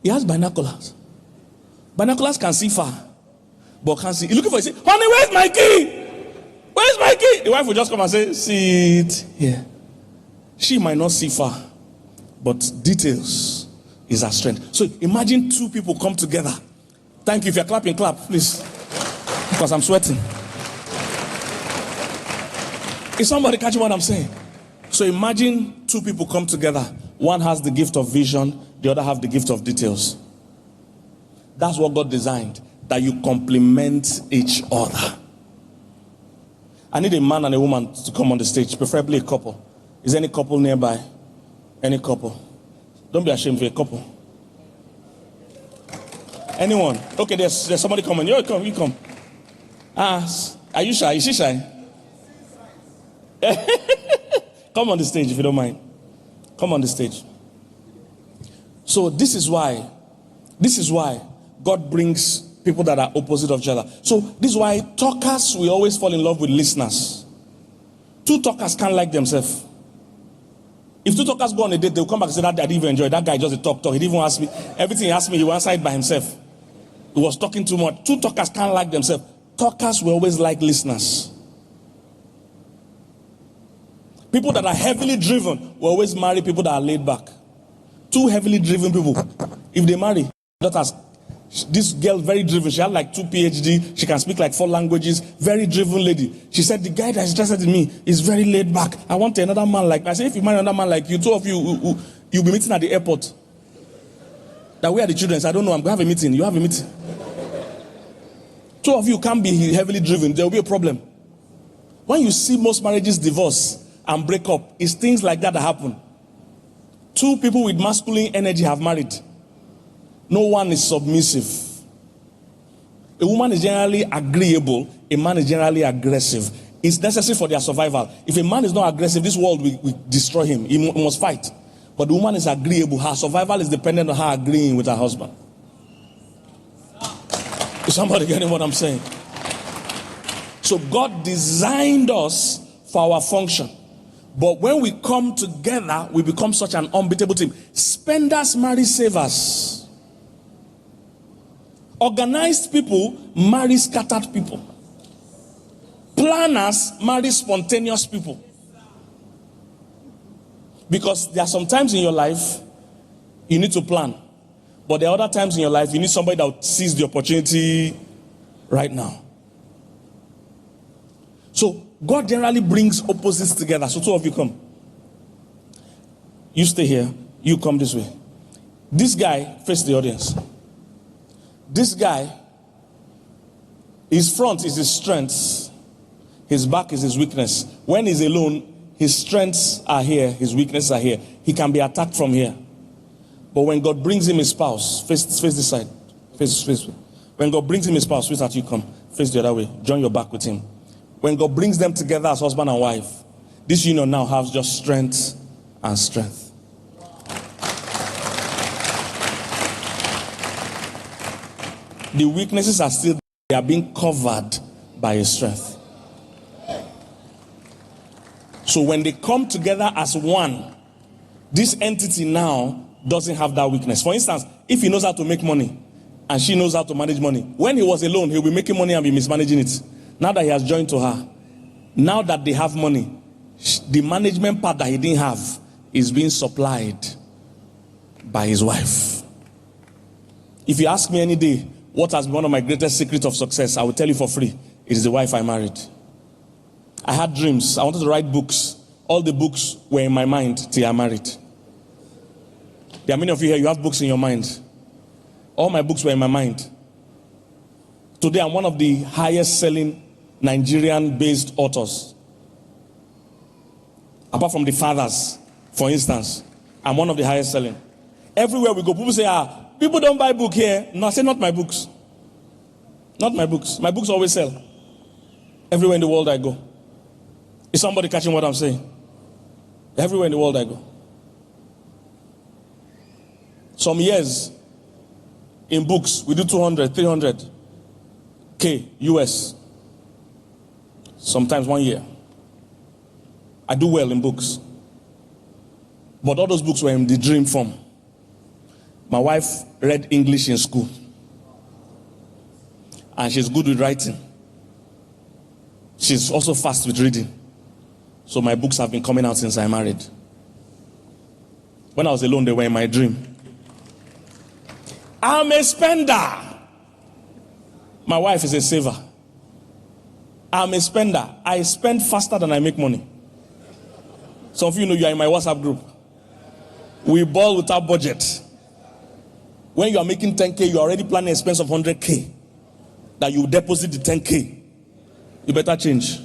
He has binoculars. Binoculars can see far, but can't see. He's looking for it. Say, honey, where's my key? Where's my key? The wife will just come and say, sit here. She might not see far, but details is her strength. So imagine two people come together. Thank you. If you're clapping, clap, please. Because I'm sweating. Is somebody catching what I'm saying? So imagine two people come together. One has the gift of vision, the other have the gift of details. That's what God designed, that you complement each other. I need a man and a woman to come on the stage, preferably a couple. Is any couple nearby? Any couple? Don't be ashamed for a couple. Anyone? Okay, there's somebody coming. You come. Are you shy? Is she shy? Come on the stage if you don't mind. Come on the stage. So this is why God brings people that are opposite of each other. So this is why talkers will always fall in love with listeners. Two talkers can't like themselves. If two talkers go on a date, they'll come back and say, that I didn't even enjoy it. That guy just a talk. He didn't even ask me. Everything he asked me, he answered it by himself. He was talking too much. Two talkers can't like themselves. Talkers will always like listeners. People that are heavily driven will always marry people that are laid back. Two heavily driven people, if they marry, daughters, this girl very driven. She had like 2 PhD. She can speak like 4 languages. Very driven lady. She said, the guy that is interested in me is very laid back. I want another man like me. I said, if you marry another man like you, two of you, you'll be meeting at the airport. That we are the children. So I don't know. I'm going to have a meeting. You have a meeting. Two of you can't be heavily driven. There will be a problem. When you see most marriages divorce and break up, it's things like that happen. Two people with masculine energy have married. No one is submissive. A woman is generally agreeable. A man is generally aggressive. It's necessary for their survival. If a man is not aggressive, this world will destroy him. He must fight. But the woman is agreeable. Her survival is dependent on her agreeing with her husband. Is somebody getting what I'm saying? So God designed us for our function. But when we come together, we become such an unbeatable team. Spenders marry savers. Organized people marry scattered people. Planners marry spontaneous people. Because there are some times in your life you need to plan. But there are other times in your life you need somebody that will seize the opportunity right now. So God generally brings opposites together. So two of you come. You stay here. You come this way. This guy, face the audience. This guy, his front is his strengths. His back is his weakness. When he's alone, his strengths are here. His weaknesses are here. He can be attacked from here. But when God brings him his spouse, face this side. Face. When God brings him his spouse, face that you come. Face the other way. Join your back with him. When God brings them together as husband and wife, this union now has just strength and strength. The weaknesses are still, they are being covered by a strength. So when they come together as one, this entity now doesn't have that weakness. For instance, if he knows how to make money and she knows how to manage money, when he was alone, he'll be making money and be mismanaging it. Now that he has joined to her, now that they have money, the management part that he didn't have is being supplied by his wife. If you ask me any day, what has been one of my greatest secrets of success, I will tell you for free. It is the wife I married. I had dreams. I wanted to write books. All the books were in my mind till I married. There are many of you here, you have books in your mind. All my books were in my mind. Today, I'm one of the highest selling Nigerian-based authors. Apart from the fathers, for instance, I'm one of the highest selling. Everywhere we go, people say, people don't buy book here. No, I say not my books. Not my books. My books always sell. Everywhere in the world I go. Is somebody catching what I'm saying? Everywhere in the world I go. Some years, in books, we do 200, 300 K US. Sometimes 1 year. I do well in books. But all those books were in the dream form. My wife read English in school. And she's good with writing. She's also fast with reading. So my books have been coming out since I married. When I was alone, they were in my dream. I'm a spender. My wife is a saver. I'm a spender. I spend faster than I make money. Some of you know you are in my WhatsApp group. We ball without budget. When you are making 10K, you are already planning an expense of 100K. That you deposit the 10K. You better change.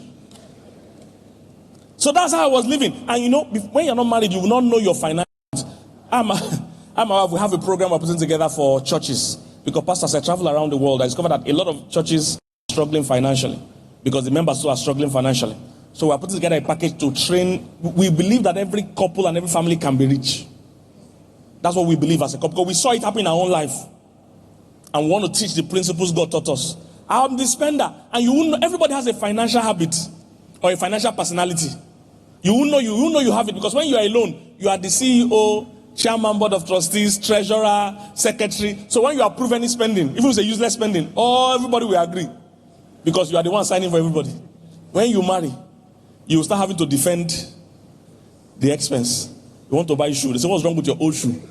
So that's how I was living. And you know, when you're not married, you will not know your finances. We have a program we're putting together for churches. Because pastors, I travel around the world, I discovered that a lot of churches are struggling financially. Because the members too are struggling financially. So we're putting together a package to train. We believe that every couple and every family can be rich. That's what we believe as a couple. Because we saw it happen in our own life. And we want to teach the principles God taught us. I'm the spender. And you won't know, everybody has a financial habit. Or a financial personality. You won't know you have it. Because when you are alone, you are the CEO, chairman, board of trustees, treasurer, secretary. So when you approve any spending, even if it's a useless spending, everybody will agree. Because you are the one signing for everybody. When you marry, you will start having to defend the expense. You want to buy a shoe. They say, what's wrong with your old shoe?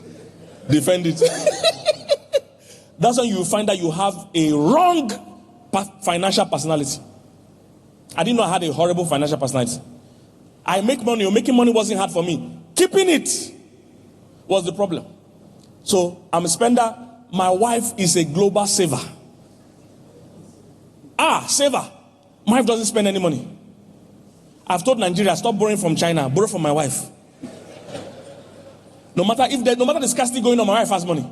Defend it. That's when you find that you have a wrong financial personality. I didn't know I had a horrible financial personality. I make money. Making money wasn't hard for me. Keeping it was the problem. So I'm a spender. My wife is a global saver. Saver. My wife doesn't spend any money. I've told Nigeria, stop borrowing from China. Borrow from my wife. No matter the scarcity going on, my wife has money.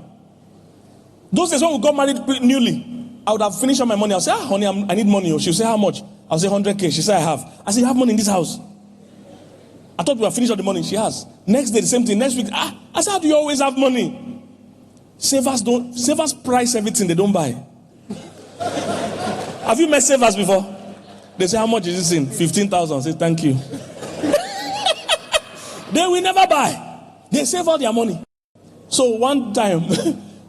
Those days when we got married newly, I would have finished all my money. I'll say, honey, I need money. She'll say, how much? I'll say 100K. She said, I have. I say, you have money in this house? I thought we were finished all the money. She has. Next day, the same thing. Next week, I said, how do you always have money? Savers price everything they don't buy. Have you met savers before? They say, how much is this in? 15,000. I say, thank you. They will never buy. They save all their money. So one time,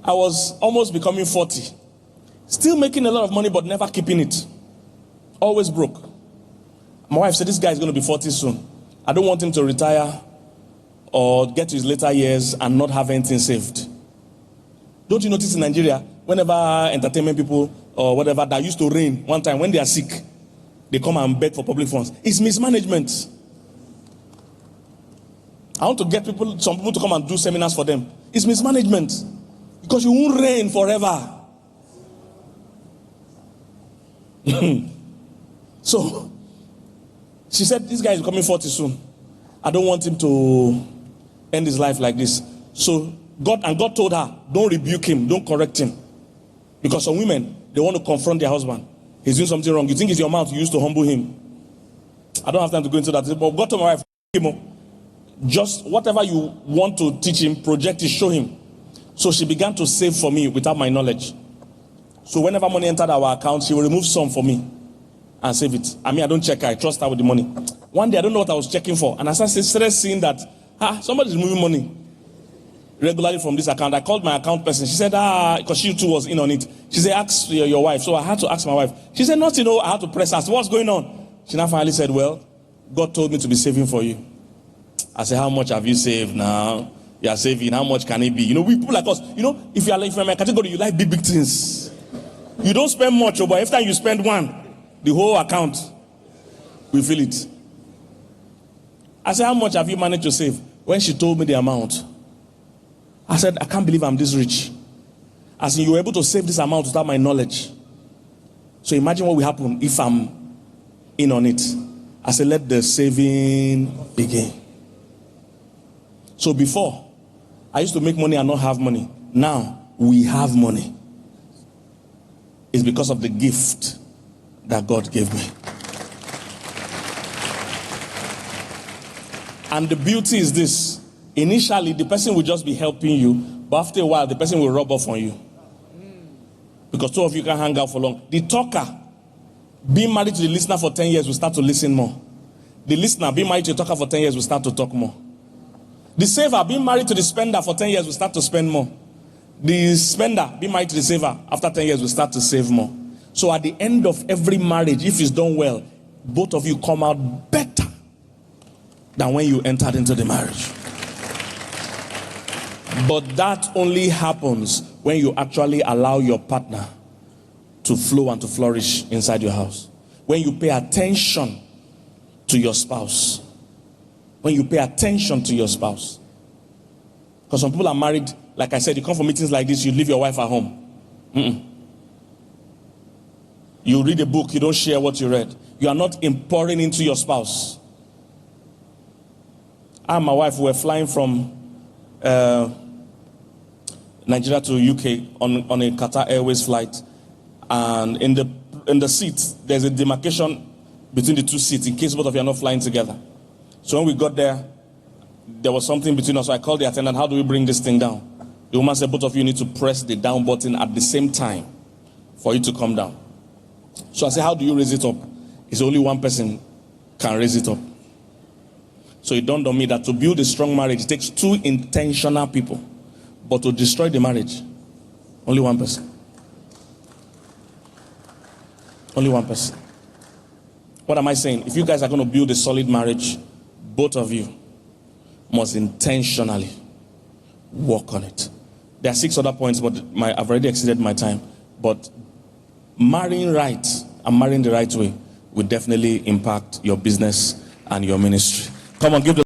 I was almost becoming 40. Still making a lot of money, but never keeping it. Always broke. My wife said, this guy is going to be 40 soon. I don't want him to retire or get to his later years and not have anything saved. Don't you notice in Nigeria, whenever entertainment people or whatever that used to reign one time, when they are sick, they come and beg for public funds. It's mismanagement. I want to get some people to come and do seminars for them. It's mismanagement. Because you won't reign forever. So, she said, this guy is becoming 40 soon. I don't want him to end his life like this. So, God told her, don't rebuke him, don't correct him. Because some women, they want to confront their husband. He's doing something wrong. You think it's your mouth you used to humble him. I don't have time to go into that. But God told my wife, just whatever you want to teach him, project it, show him. So she began to save for me without my knowledge. So whenever money entered our account, she will remove some for me and save it. I don't check her. I trust her with the money. One day, I don't know what I was checking for. And I started seeing that, somebody's removing money regularly from this account. I called my account person. She said, because she too was in on it. She said, ask your wife. So I had to ask my wife. She said, nothing, I had to press her. What's going on? She now finally said, well, God told me to be saving for you. I said, how much have you saved now? You are saving. How much can it be? We people like us, if you're in my category, you like big things. You don't spend much, but every time you spend one, the whole account will fill it. I said, how much have you managed to save? When she told me the amount, I said, I can't believe I'm this rich. As in, you were able to save this amount without my knowledge. So imagine what will happen if I'm in on it. I said, let the saving begin. So before, I used to make money and not have money. Now, we have money. It's because of the gift that God gave me. And the beauty is this. Initially, the person will just be helping you, but after a while, the person will rub off on you. Because two of you can hang out for long. The talker, being married to the listener for 10 years, will start to listen more. The listener, being married to the talker for 10 years, will start to talk more. The saver, being married to the spender for 10 years, will start to spend more. The spender, be married to the saver, after 10 years will start to save more. So at the end of every marriage, if it's done well, both of you come out better than when you entered into the marriage. But that only happens when you actually allow your partner to flow and to flourish inside your house. When you pay attention to your spouse. When you pay attention to your spouse. Because some people are married, like I said, you come for meetings like this, you leave your wife at home. You read a book, you don't share what you read. You are not pouring into your spouse. I and my wife were flying from Nigeria to UK on a Qatar Airways flight. And in the seat, there's a demarcation between the two seats in case both of you are not flying together. So when we got there, there was something between us. So I called the attendant, how do we bring this thing down? The woman said, both of you need to press the down button at the same time for it to come down. So I said, how do you raise it up? It's only one person can raise it up. So it dawned on me that to build a strong marriage, it takes two intentional people. But to destroy the marriage, only one person. Only one person. What am I saying? If you guys are going to build a solid marriage, both of you must intentionally work on it. There are 6 other points, but I've already exceeded my time. But marrying right and marrying the right way will definitely impact your business and your ministry. Come on, give the